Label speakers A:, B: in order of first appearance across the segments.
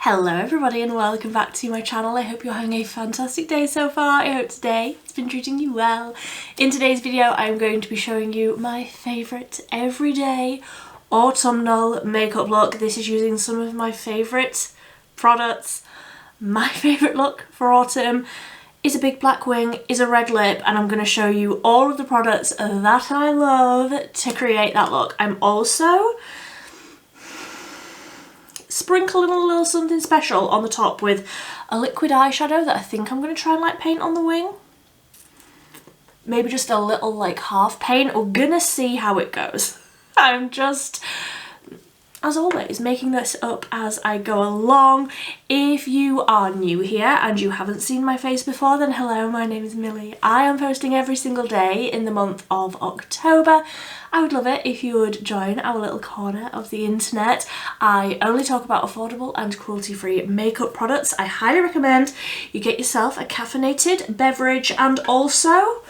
A: Hello everybody and welcome back to my channel. I hope you're having a fantastic day so far. I hope today it's been treating you well. In today's video I'm going to be showing you my favourite everyday autumnal makeup look. This is using some of my favourite products. My favourite look for autumn is a big black wing, is a red lip, and I'm going to show you all of the products that I love to create that look. I'm also sprinkling a little something special on the top with a liquid eyeshadow that I think I'm going to try and like paint on the wing. Maybe just a little like half paint. We're gonna see how it goes. I'm just, as always, making this up as I go along. If you are new here and you haven't seen my face before, then hello, my name is Millie. I am posting every single day in the month of October. I would love it if you would join our little corner of the internet. I only talk about affordable and cruelty-free makeup products. I highly recommend you get yourself a caffeinated beverage and also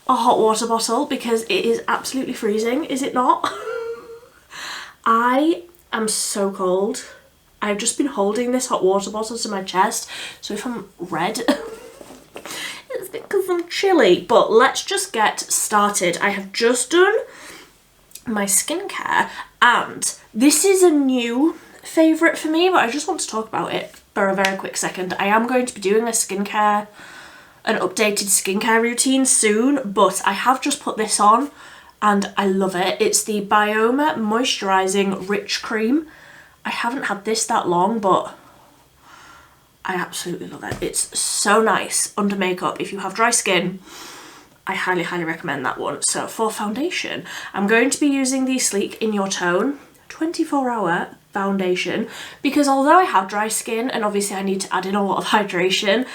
A: a hot water bottle because it is absolutely freezing, is it not? I am so cold. I've just been holding this hot water bottle to my chest, so if I'm red, it's because I'm chilly. But let's just get started. I have just done my skincare and this is a new favourite for me, but I just want to talk about it for a very quick second. I am going to be doing an updated skincare routine soon, but I have just put this on and I love it. It's the Bioma Moisturising Rich Cream. I haven't had this that long, but I absolutely love it. It's so nice under makeup. If you have dry skin, I highly, highly recommend that one. So for foundation, I'm going to be using the Sleek In Your Tone 24-hour foundation because although I have dry skin and obviously I need to add in a lot of hydration,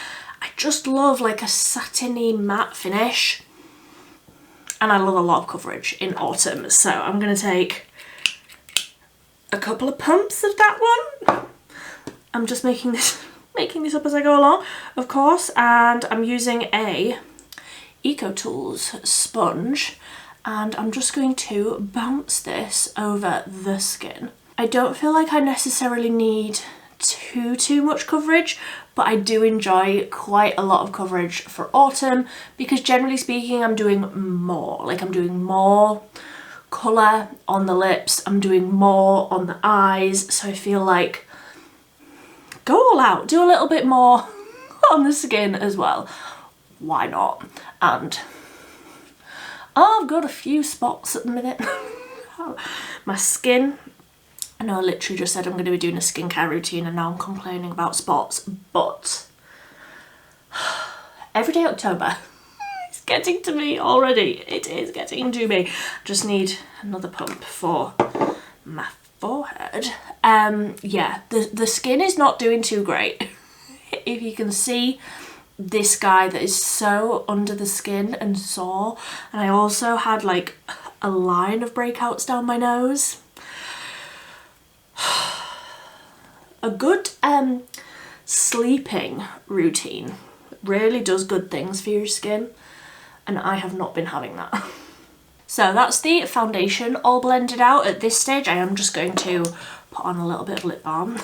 A: I just love like a satiny matte finish and I love a lot of coverage in autumn. So I'm going to take a couple of pumps of that one. I'm just making this up as I go along, of course, and I'm using a EcoTools sponge and I'm just going to bounce this over the skin. I don't feel like I necessarily need too much coverage, but I do enjoy quite a lot of coverage for autumn because generally speaking I'm doing more. Like I'm doing more colour on the lips, I'm doing more on the eyes, so I feel like go all out, do a little bit more on the skin as well. Why not? And I've got a few spots at the minute. My skin, I know I literally just said I'm going to be doing a skincare routine and now I'm complaining about spots, but everyday October is getting to me already. It is getting to me. Just need another pump for my forehead. Yeah, the skin is not doing too great. If you can see this guy that is so under the skin and sore, and I also had like a line of breakouts down my nose. A good sleeping routine really does good things for your skin and I have not been having that. So that's the foundation all blended out. At this stage I am just going to put on a little bit of lip balm.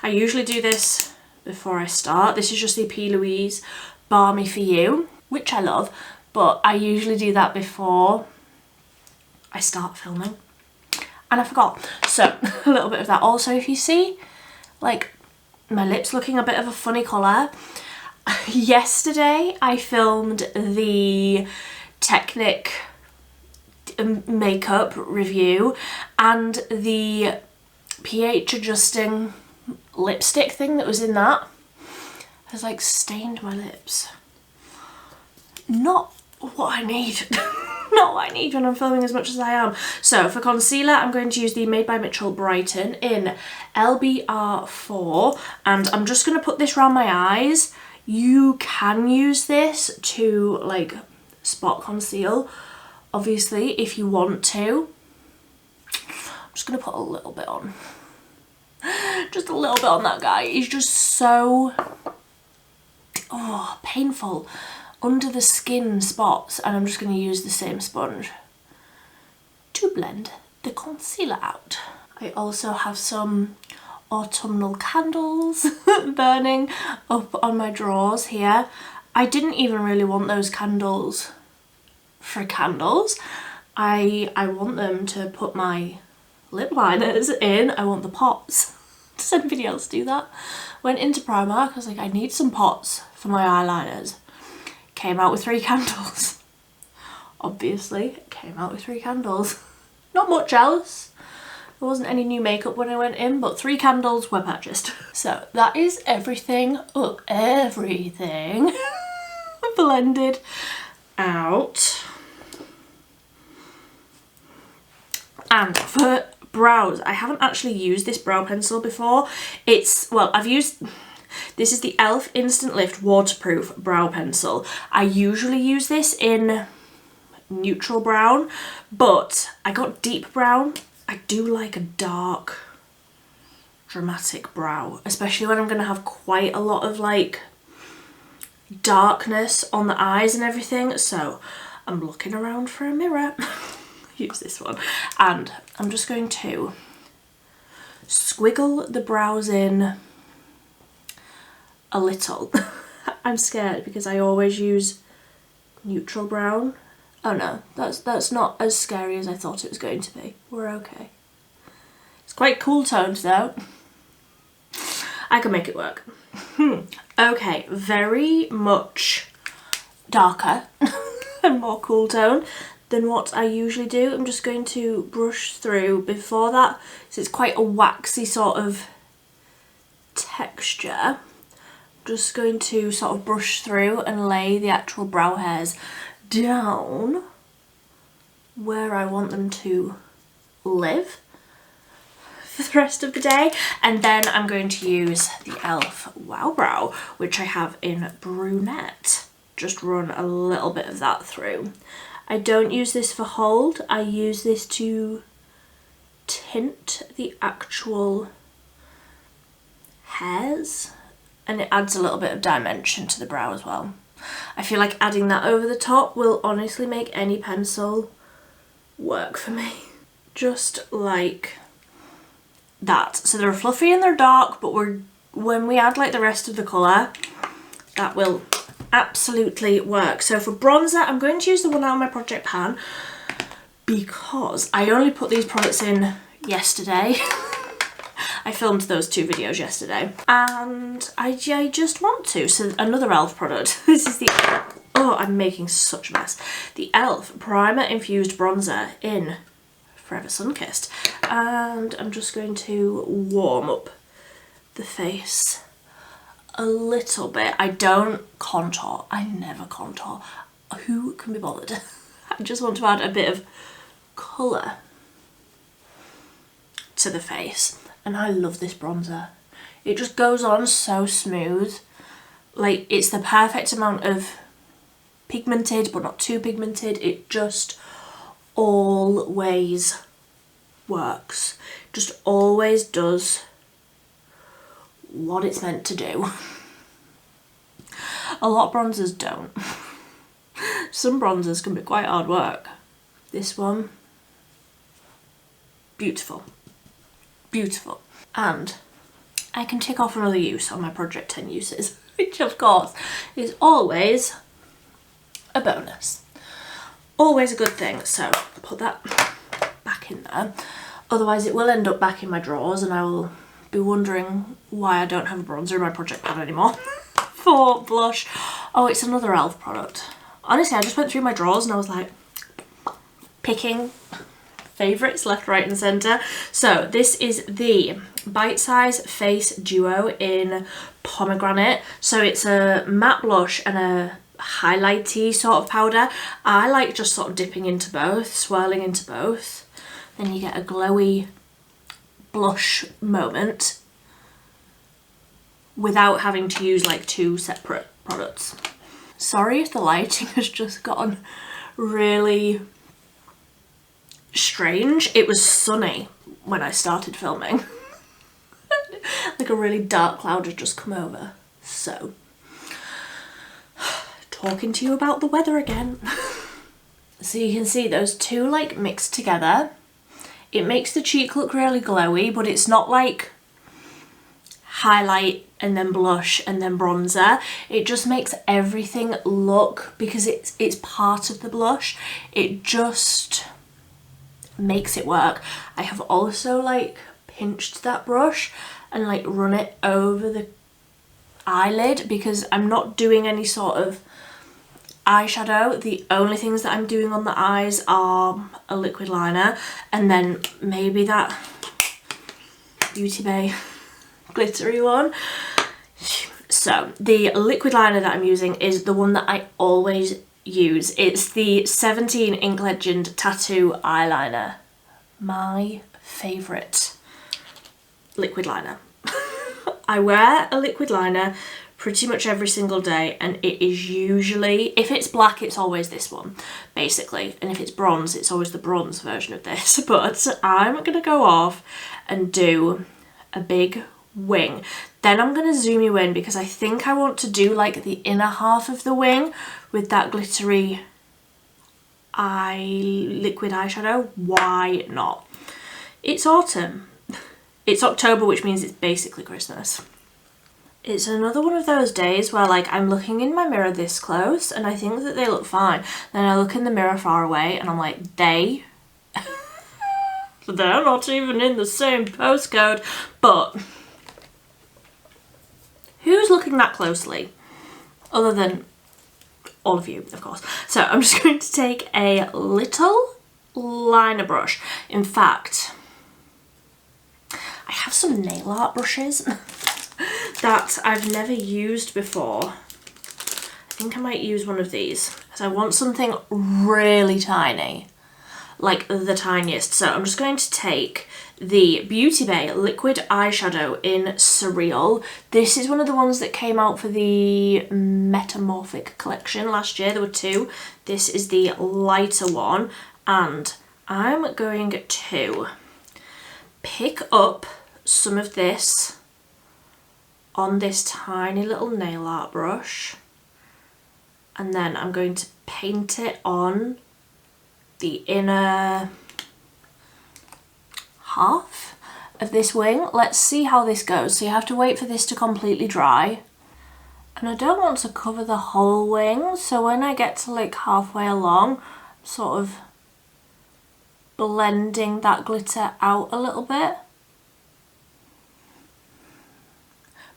A: I usually do this before I start. This is just the P. Louise Balmy For You, which I love, but I usually do that before I start filming. And I forgot. So a little bit of that. Also, if you see like my lips looking a bit of a funny colour, yesterday I filmed the Technic makeup review and the pH adjusting lipstick thing that was in that has like stained my lips. Not what I need. Not what I need when I'm filming as much as I am. So for concealer I'm going to use the Made by Mitchell Brighton in LBR4 and I'm just going to put this around my eyes. You can use this to like spot conceal obviously if you want to. I'm just going to put a little bit on. Just a little bit on that guy. He's just so painful under the skin spots, and I'm just going to use the same sponge to blend the concealer out. I also have some autumnal candles burning up on my drawers here. I didn't even really want those candles for candles. I want them to put my lip liners in. I want the pots. Does anybody else do that? Went into Primark, I was like, I need some pots for my eyeliners. Came out with 3 candles. Obviously, came out with 3 candles. Not much else. There wasn't any new makeup when I went in, but 3 candles were purchased. So that is everything, everything blended out. And for brows, I haven't actually used this brow pencil before. This is the e.l.f. Instant Lift Waterproof Brow Pencil. I usually use this in neutral brown, but I got deep brown. I do like a dark, dramatic brow, especially when I'm going to have quite a lot of like darkness on the eyes and everything. So I'm looking around for a mirror. Use this one, and I'm just going to squiggle the brows in a little. I'm scared because I always use neutral brown. Oh no, that's not as scary as I thought it was going to be. We're okay. It's quite cool toned though. I can make it work. Okay, very much darker and more cool tone than what I usually do. I'm just going to brush through before that, so it's quite a waxy sort of texture. Just going to sort of brush through and lay the actual brow hairs down where I want them to live for the rest of the day. And then I'm going to use the e.l.f. Wow Brow, which I have in brunette. Just run a little bit of that through. I don't use this for hold, I use this to tint the actual hairs, and it adds a little bit of dimension to the brow as well. I feel like adding that over the top will honestly make any pencil work for me. Just like that. So they're fluffy and they're dark, but when we add like the rest of the colour, that will absolutely work. So for bronzer, I'm going to use the one out of my project pan because I only put these products in yesterday. I filmed those 2 videos yesterday and I just want to. So another e.l.f. product. This is the, oh, I'm making such a mess. The e.l.f. Primer Infused Bronzer in Forever Sunkissed. And I'm just going to warm up the face a little bit. I don't contour. I never contour. Who can be bothered? I just want to add a bit of colour to the face. And I love this bronzer. It just goes on so smooth. Like, it's the perfect amount of pigmented, but not too pigmented. It just always works. Just always does what it's meant to do. A lot of bronzers don't. Some bronzers can be quite hard work. This one, beautiful. Beautiful. And I can tick off another use on my Project 10 uses, which of course is always a bonus. Always a good thing. So put that back in there. Otherwise it will end up back in my drawers and I will be wondering why I don't have a bronzer in my project pan anymore. For blush, oh, it's another e.l.f. product. Honestly, I just went through my drawers and I was like picking favourites left, right and centre. So this is the Bite Size Face Duo in Pomegranate. So it's a matte blush and a highlighty sort of powder. I like just sort of dipping into both, swirling into both. Then you get a glowy blush moment without having to use like 2 separate products. Sorry if the lighting has just gotten really strange. It was sunny when I started filming. Like a really dark cloud had just come over. So, talking to you about the weather again. So you can see those 2 like mixed together. It makes the cheek look really glowy, but it's not like highlight and then blush and then bronzer. It just makes everything look, because it's part of the blush, it just makes it work. I have also like pinched that brush and like run it over the eyelid, because I'm not doing any sort of eyeshadow. The only things that I'm doing on the eyes are a liquid liner and then maybe that Beauty Bay glittery one. So the liquid liner that I'm using is the one that I always use. It's the 17 Ink Legend Tattoo Eyeliner. My favourite liquid liner. I wear a liquid liner pretty much every single day, and it is usually, if it's black, it's always this one, basically. And if it's bronze, it's always the bronze version of this. But I'm gonna go off and do a big wing. Then I'm gonna zoom you in, because I think I want to do like the inner half of the wing with that glittery liquid eyeshadow. Why not? It's autumn. It's October, which means it's basically Christmas. It's another one of those days where like I'm looking in my mirror this close and I think that they look fine. Then I look in the mirror far away and I'm like, they're not even in the same postcode. But who's looking that closely? Other than all of you, of course. So I'm just going to take a little liner brush. In fact, I have some nail art brushes that I've never used before. I think I might use one of these, because I want something really tiny, like the tiniest. So I'm just going to take the Beauty Bay liquid eyeshadow in Surreal. This is one of the ones that came out for the Metamorphic collection last year. There were two. This is the lighter one, and I'm going to pick up some of this on this tiny little nail art brush, and then I'm going to paint it on the inner half of this wing. Let's see how this goes. So you have to wait for this to completely dry, and I don't want to cover the whole wing, so when I get to like halfway along, I'm sort of blending that glitter out a little bit.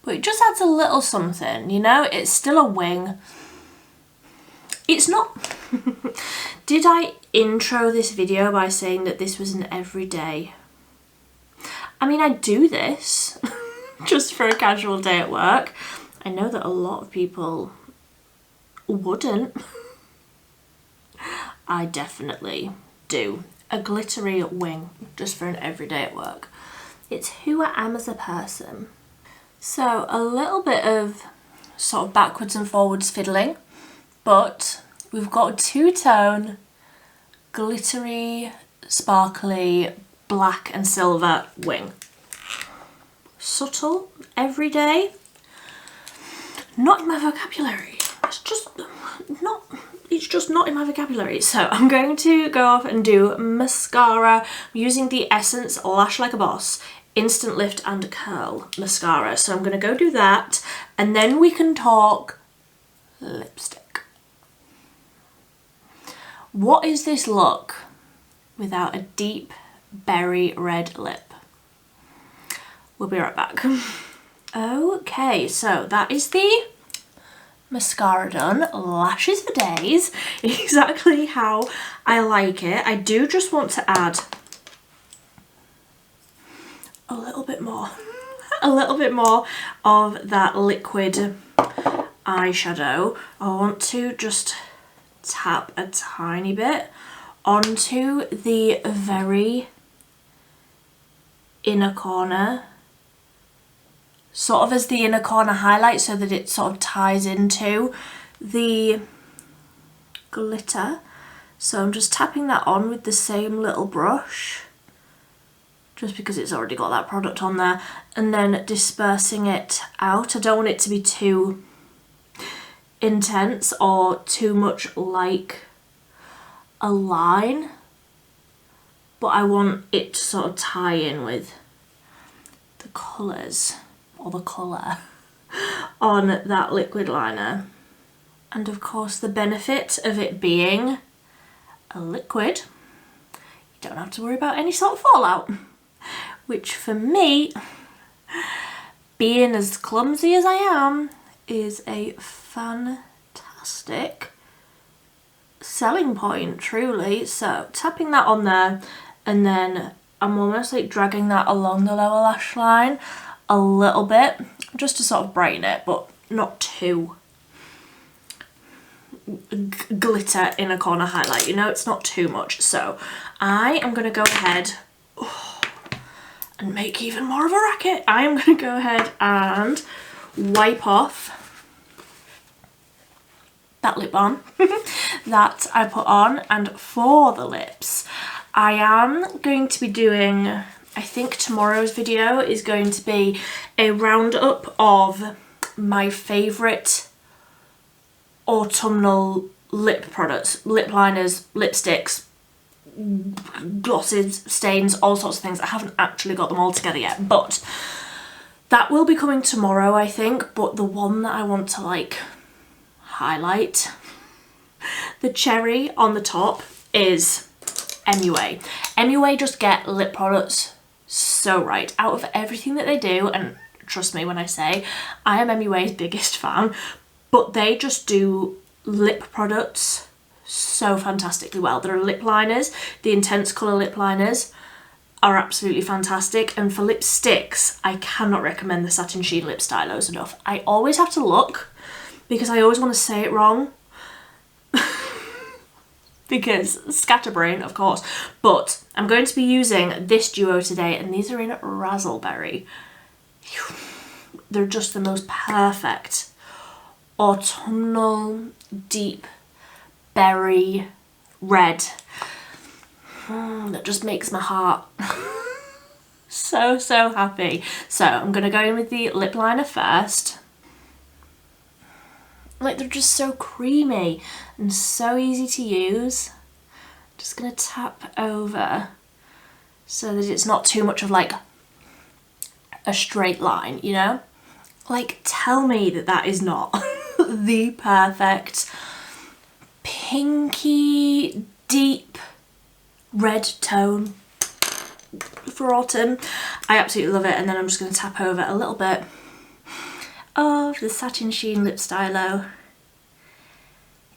A: But it just adds a little something, you know? It's still a wing. It's not... Did I intro this video by saying that this was an everyday? I mean, I do this just for a casual day at work. I know that a lot of people wouldn't. I definitely do. A glittery wing just for an everyday at work. It's who I am as a person. So a little bit of sort of backwards and forwards fiddling, but we've got a two-tone, glittery, sparkly, black and silver wing. Subtle, everyday, not in my vocabulary. It's just not in my vocabulary. So I'm going to go off and do mascara. I'm using the Essence Lash Like a Boss Instant Lift and Curl mascara. So I'm going to go do that, and then we can talk lipstick. What is this look without a deep berry red lip? We'll be right back. Okay, so that is the mascara done. Lashes for days, exactly how I like it. I do just want to add a little bit more of that liquid eyeshadow. I want to just tap a tiny bit onto the very inner corner, sort of as the inner corner highlight, so that it sort of ties into the glitter. So I'm just tapping that on with the same little brush, just because it's already got that product on there, and then dispersing it out. I don't want it to be too intense or too much like a line, but I want it to sort of tie in with the colours. or the colour on that liquid liner. And of course the benefit of it being a liquid, you don't have to worry about any sort of fallout, which for me, being as clumsy as I am, is a fantastic selling point, truly. So tapping that on there, and then I'm almost like dragging that along the lower lash line a little bit, just to sort of brighten it, but not too glitter in a corner highlight, you know, it's not too much. So I am going to go ahead and make even more of a racket. I am going to go ahead and wipe off that lip balm that I put on. And for the lips, I am going to be doing, I think tomorrow's video is going to be a roundup of my favourite autumnal lip products, lip liners, lipsticks, glosses, stains, all sorts of things. I haven't actually got them all together yet, but that will be coming tomorrow, I think. But the one that I want to like highlight, the cherry on the top, is MUA. MUA just get lip products so right. Out of everything that they do, and trust me when I say I am MUA's biggest fan, but they just do lip products so fantastically well. Their lip liners, the intense colour lip liners, are absolutely fantastic. And for lipsticks, I cannot recommend the Satin Sheen Lip Stylos enough. I always have to look because I always want to say it wrong. Because scatterbrain, of course. But I'm going to be using this duo today, and these are in Razzleberry. They're just the most perfect autumnal deep berry red that just makes my heart so happy. So I'm gonna go in with the lip liner first. Like, they're just so creamy and so easy to use. Just gonna tap over so that it's not too much of like a straight line, you know? Like, tell me that that is not the perfect pinky deep red tone for autumn. I absolutely love it. And then I'm just going to tap over a little bit of the Satin Sheen Lip Stylo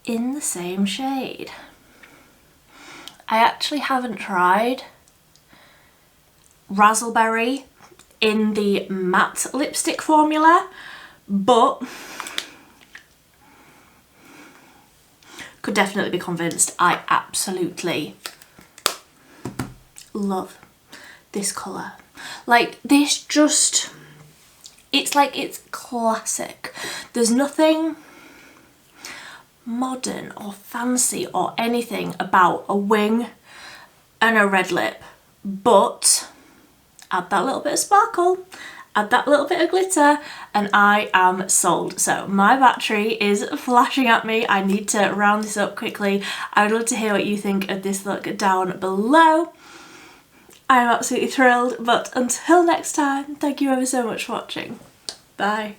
A: in the same shade. I actually haven't tried Razzleberry in the matte lipstick formula, but could definitely be convinced. I absolutely love this colour. Like, this just, it's like, it's classic. There's nothing modern or fancy or anything about a wing and a red lip, but add that little bit of sparkle, add that little bit of glitter, and I am sold. So my battery is flashing at me. I need to round this up quickly. I would love to hear what you think of this look down below. I'm absolutely thrilled, but until next time, thank you ever so much for watching. Bye.